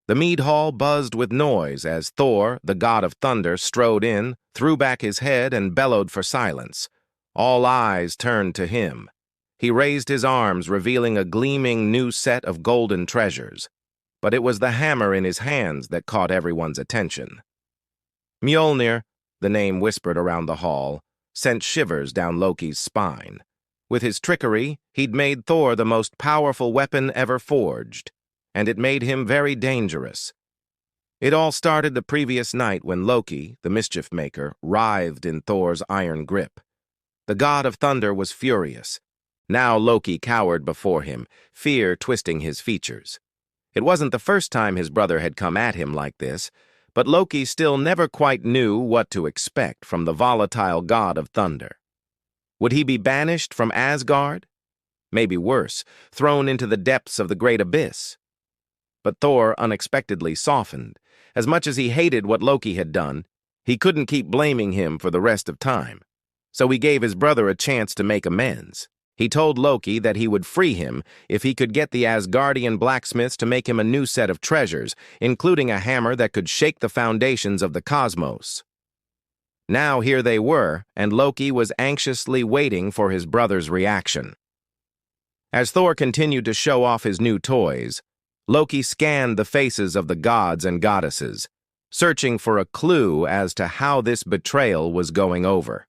The mead hall buzzed with noise as Thor, the god of thunder, strode in, threw back his head, and bellowed for silence. All eyes turned to him. He raised his arms, revealing a gleaming new set of golden treasures. But it was the hammer in his hands that caught everyone's attention. Mjolnir, the name whispered around the hall, sent shivers down Loki's spine. With his trickery, he'd made Thor the most powerful weapon ever forged, and it made him very dangerous. It all started the previous night when Loki, the mischief maker, writhed in Thor's iron grip. The god of thunder was furious. Now Loki cowered before him, fear twisting his features. It wasn't the first time his brother had come at him like this, but Loki still never quite knew what to expect from the volatile god of thunder. Would he be banished from Asgard? Maybe worse, thrown into the depths of the great abyss. But Thor unexpectedly softened. As much as he hated what Loki had done, he couldn't keep blaming him for the rest of time. So he gave his brother a chance to make amends. He told Loki that he would free him if he could get the Asgardian blacksmiths to make him a new set of treasures, including a hammer that could shake the foundations of the cosmos. Now here they were, and Loki was anxiously waiting for his brother's reaction. As Thor continued to show off his new toys, Loki scanned the faces of the gods and goddesses, searching for a clue as to how this betrayal was going over.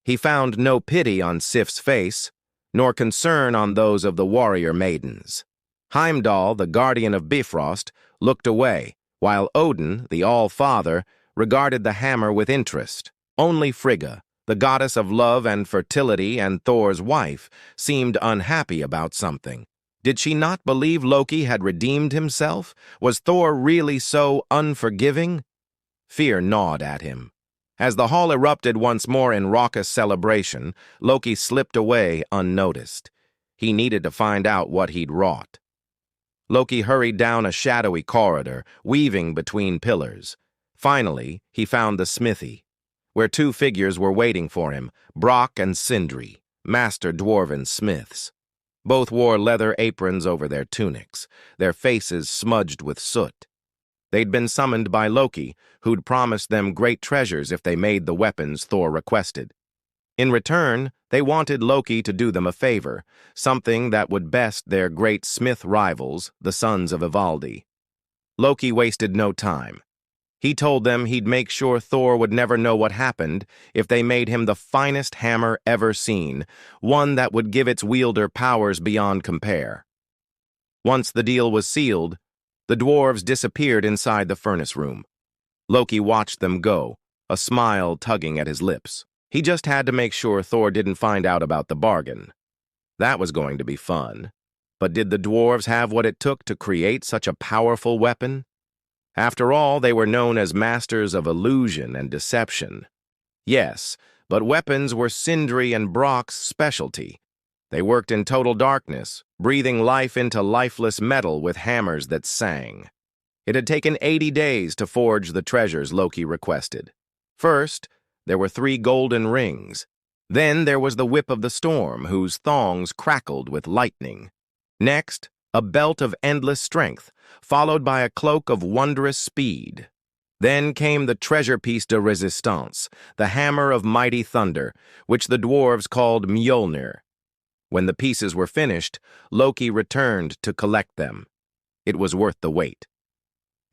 He found no pity on Sif's face, nor concern on those of the warrior maidens. Heimdall, the guardian of Bifrost, looked away, while Odin, the All-Father, regarded the hammer with interest. Only Frigga, the goddess of love and fertility and Thor's wife, seemed unhappy about something. Did she not believe Loki had redeemed himself? Was Thor really so unforgiving? Fear gnawed at him. As the hall erupted once more in raucous celebration, Loki slipped away unnoticed. He needed to find out what he'd wrought. Loki hurried down a shadowy corridor, weaving between pillars. Finally, he found the smithy, where two figures were waiting for him, Brock and Sindri, master dwarven smiths. Both wore leather aprons over their tunics, their faces smudged with soot. They'd been summoned by Loki, who'd promised them great treasures if they made the weapons Thor requested. In return, they wanted Loki to do them a favor, something that would best their great smith rivals, the sons of Ivaldi. Loki wasted no time. He told them he'd make sure Thor would never know what happened if they made him the finest hammer ever seen, one that would give its wielder powers beyond compare. Once the deal was sealed, the dwarves disappeared inside the furnace room. Loki watched them go, a smile tugging at his lips. He just had to make sure Thor didn't find out about the bargain. That was going to be fun. But did the dwarves have what it took to create such a powerful weapon? After all, they were known as masters of illusion and deception. Yes, but weapons were Sindri and Brock's specialty. They worked in total darkness, breathing life into lifeless metal with hammers that sang. It had taken 80 days to forge the treasures Loki requested. First, there were 3 golden rings. Then there was the whip of the storm, whose thongs crackled with lightning. Next, a belt of endless strength, followed by a cloak of wondrous speed. Then came the treasure piece de resistance, the hammer of mighty thunder, which the dwarves called Mjolnir. When the pieces were finished, Loki returned to collect them. It was worth the wait.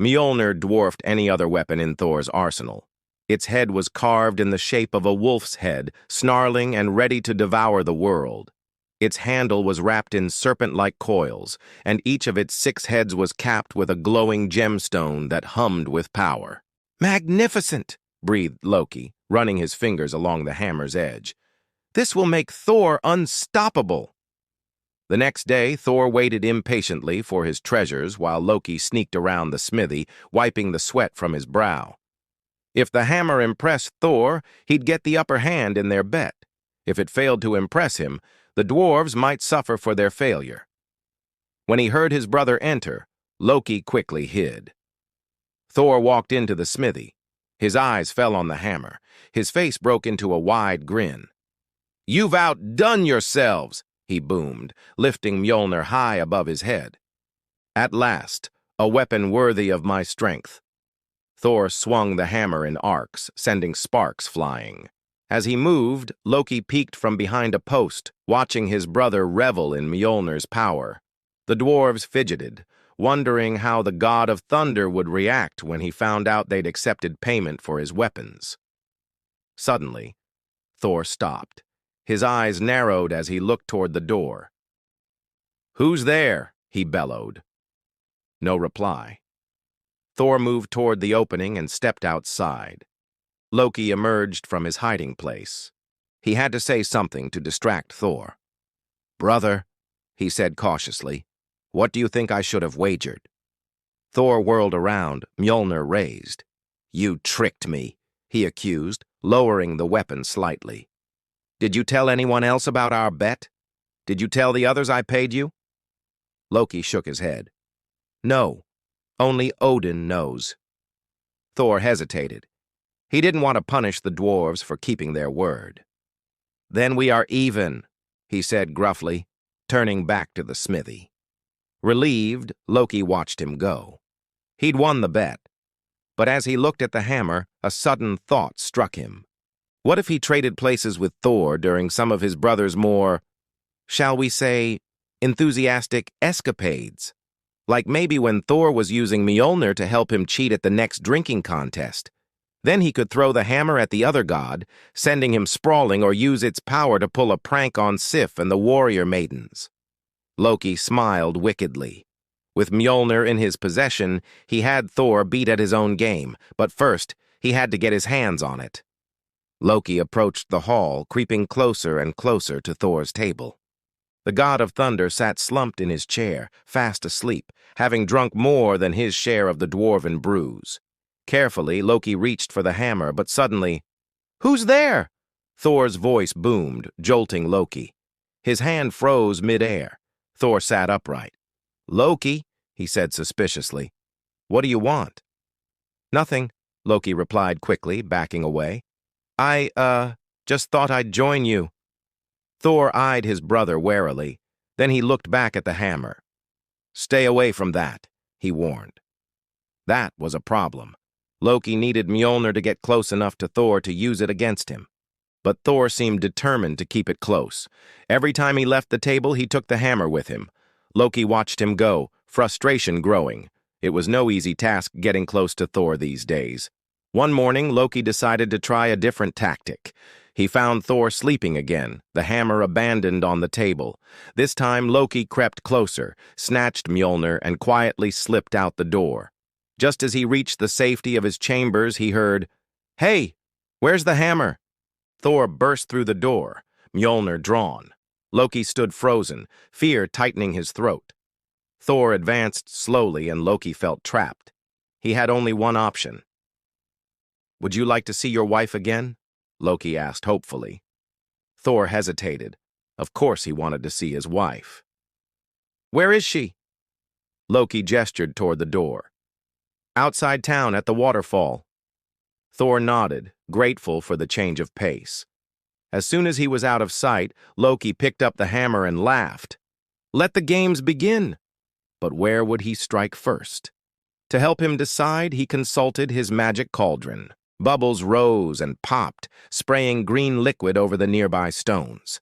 Mjolnir dwarfed any other weapon in Thor's arsenal. Its head was carved in the shape of a wolf's head, snarling and ready to devour the world. Its handle was wrapped in serpent-like coils, and each of its 6 heads was capped with a glowing gemstone that hummed with power. "Magnificent!" breathed Loki, running his fingers along the hammer's edge. "This will make Thor unstoppable!" The next day, Thor waited impatiently for his treasures while Loki sneaked around the smithy, wiping the sweat from his brow. If the hammer impressed Thor, he'd get the upper hand in their bet. If it failed to impress him, the dwarves might suffer for their failure. When he heard his brother enter, Loki quickly hid. Thor walked into the smithy. His eyes fell on the hammer. His face broke into a wide grin. "You've outdone yourselves!" he boomed, lifting Mjolnir high above his head. At last, a weapon worthy of my strength. Thor swung the hammer in arcs, sending sparks flying. As he moved, Loki peeked from behind a post, watching his brother revel in Mjolnir's power. The dwarves fidgeted, wondering how the god of thunder would react when he found out they'd accepted payment for his weapons. Suddenly, Thor stopped. His eyes narrowed as he looked toward the door. "Who's there?" he bellowed. No reply. Thor moved toward the opening and stepped outside. Loki emerged from his hiding place. He had to say something to distract Thor. "Brother," he said cautiously, "what do you think I should have wagered?" Thor whirled around, Mjolnir raised. "You tricked me," he accused, lowering the weapon slightly. "Did you tell anyone else about our bet? Did you tell the others I paid you?" Loki shook his head. "No, only Odin knows." Thor hesitated. He didn't want to punish the dwarves for keeping their word. "Then we are even," he said gruffly, turning back to the smithy. Relieved, Loki watched him go. He'd won the bet. But as he looked at the hammer, a sudden thought struck him. What if he traded places with Thor during some of his brother's more, shall we say, enthusiastic escapades? Like maybe when Thor was using Mjolnir to help him cheat at the next drinking contest. Then he could throw the hammer at the other god, sending him sprawling, or use its power to pull a prank on Sif and the warrior maidens. Loki smiled wickedly. With Mjolnir in his possession, he had Thor beat at his own game, but first, he had to get his hands on it. Loki approached the hall, creeping closer and closer to Thor's table. The god of thunder sat slumped in his chair, fast asleep, having drunk more than his share of the dwarven brews. Carefully, Loki reached for the hammer, but suddenly, "Who's there?" Thor's voice boomed, jolting Loki. His hand froze mid-air. Thor sat upright. "Loki," he said suspiciously, "what do you want?" "Nothing," Loki replied quickly, backing away. I just thought I'd join you." Thor eyed his brother warily. Then he looked back at the hammer. "Stay away from that," he warned. That was a problem. Loki needed Mjolnir to get close enough to Thor to use it against him. But Thor seemed determined to keep it close. Every time he left the table, he took the hammer with him. Loki watched him go, frustration growing. It was no easy task getting close to Thor these days. One morning, Loki decided to try a different tactic. He found Thor sleeping again, the hammer abandoned on the table. This time, Loki crept closer, snatched Mjolnir, and quietly slipped out the door. Just as he reached the safety of his chambers, he heard, "Hey, where's the hammer?" Thor burst through the door, Mjolnir drawn. Loki stood frozen, fear tightening his throat. Thor advanced slowly, and Loki felt trapped. He had only one option. "Would you like to see your wife again?" Loki asked hopefully. Thor hesitated. Of course he wanted to see his wife. "Where is she?" Loki gestured toward the door. "Outside town at the waterfall." Thor nodded, grateful for the change of pace. As soon as he was out of sight, Loki picked up the hammer and laughed. Let the games begin! But where would he strike first? To help him decide, he consulted his magic cauldron. Bubbles rose and popped, spraying green liquid over the nearby stones.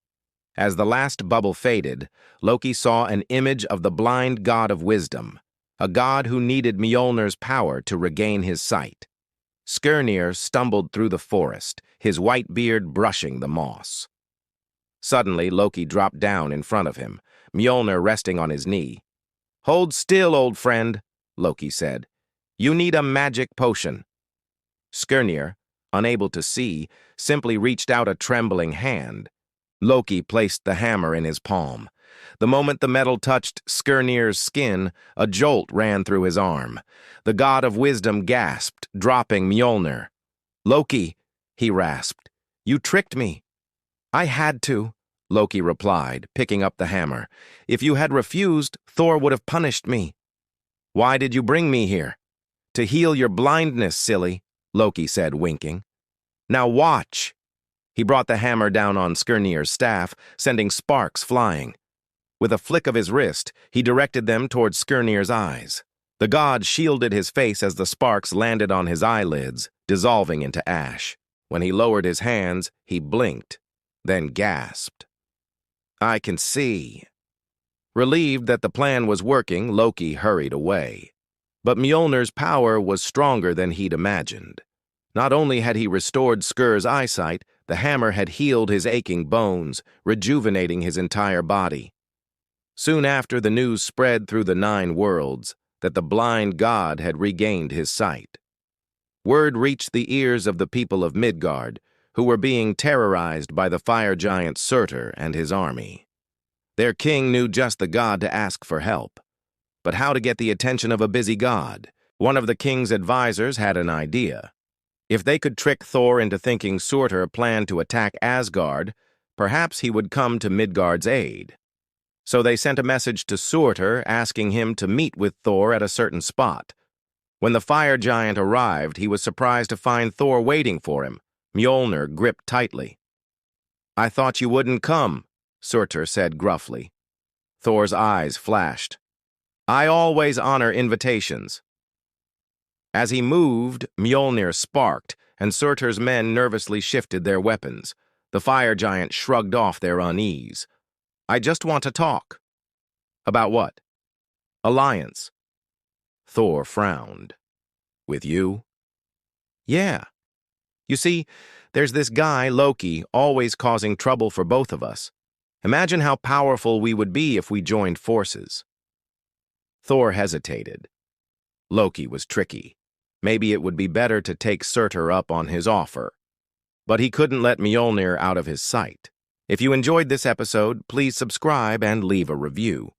As the last bubble faded, Loki saw an image of the blind god of wisdom, a god who needed Mjolnir's power to regain his sight. Skirnir stumbled through the forest, his white beard brushing the moss. Suddenly, Loki dropped down in front of him, Mjolnir resting on his knee. "Hold still, old friend," Loki said. "You need a magic potion." Skirnir, unable to see, simply reached out a trembling hand. Loki placed the hammer in his palm. The moment the metal touched Skirnir's skin, a jolt ran through his arm. The god of wisdom gasped, dropping Mjolnir. "Loki," he rasped, "you tricked me." "I had to," Loki replied, picking up the hammer. "If you had refused, Thor would have punished me." "Why did you bring me here?" "To heal your blindness, silly," Loki said, winking. "Now watch." He brought the hammer down on Skirnir's staff, sending sparks flying. With a flick of his wrist, he directed them towards Skirnir's eyes. The god shielded his face as the sparks landed on his eyelids, dissolving into ash. When he lowered his hands, he blinked, then gasped. "I can see." Relieved that the plan was working, Loki hurried away. But Mjolnir's power was stronger than he'd imagined. Not only had he restored Skur's eyesight, the hammer had healed his aching bones, rejuvenating his entire body. Soon after, the news spread through the 9 worlds that the blind god had regained his sight. Word reached the ears of the people of Midgard, who were being terrorized by the fire giant Surtur and his army. Their king knew just the god to ask for help. But how to get the attention of a busy god? One of the king's advisors had an idea. If they could trick Thor into thinking Surtur planned to attack Asgard, perhaps he would come to Midgard's aid. So they sent a message to Surtur asking him to meet with Thor at a certain spot. When the fire giant arrived, he was surprised to find Thor waiting for him, Mjolnir gripped tightly. "I thought you wouldn't come," Surtur said gruffly. Thor's eyes flashed. "I always honor invitations." As he moved, Mjolnir sparked, and Surtur's men nervously shifted their weapons. The fire giant shrugged off their unease. "I just want to talk." "About what?" "Alliance." Thor frowned. "With you?" "Yeah. You see, there's this guy, Loki, always causing trouble for both of us. Imagine how powerful we would be if we joined forces." Thor hesitated. Loki was tricky. Maybe it would be better to take Surtur up on his offer. But he couldn't let Mjolnir out of his sight. If you enjoyed this episode, please subscribe and leave a review.